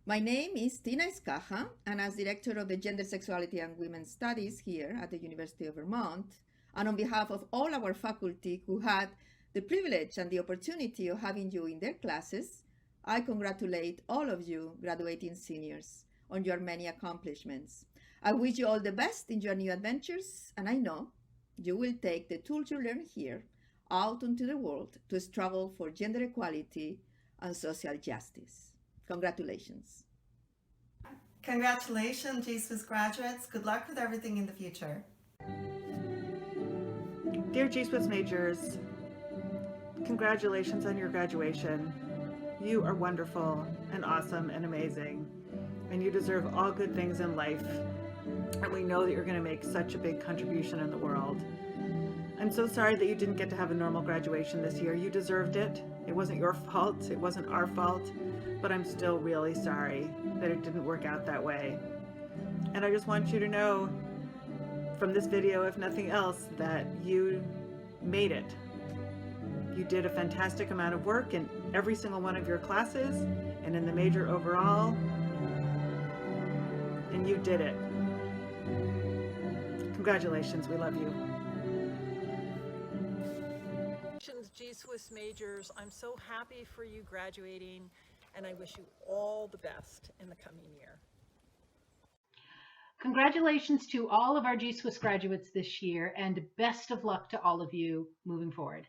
My name is Tina Escaja, and as Director of the Gender, Sexuality, and Women's Studies here at the University of Vermont, and on behalf of all our faculty who had the privilege and the opportunity of having you in their classes, I congratulate all of you graduating seniors on your many accomplishments. I wish you all the best in your new adventures, and I know you will take the tools you learn here out into the world to struggle for gender equality and social justice. Congratulations. Congratulations, GSWS graduates. Good luck with everything in the future. Dear GSWS majors, congratulations on your graduation. You are wonderful and awesome and amazing, and you deserve all good things in life. And we know that you're going to make such a big contribution in the world. I'm so sorry that you didn't get to have a normal graduation this year. You deserved it. It wasn't your fault. It wasn't our fault. But I'm still really sorry that it didn't work out that way. And I just want you to know from this video, if nothing else, that you made it. You did a fantastic amount of work in every single one of your classes and in the major overall, and you did it. Congratulations, we love you. GSWS majors, I'm so happy for you graduating, and I wish you all the best in the coming year. Congratulations to all of our GSWS graduates this year, and best of luck to all of you moving forward.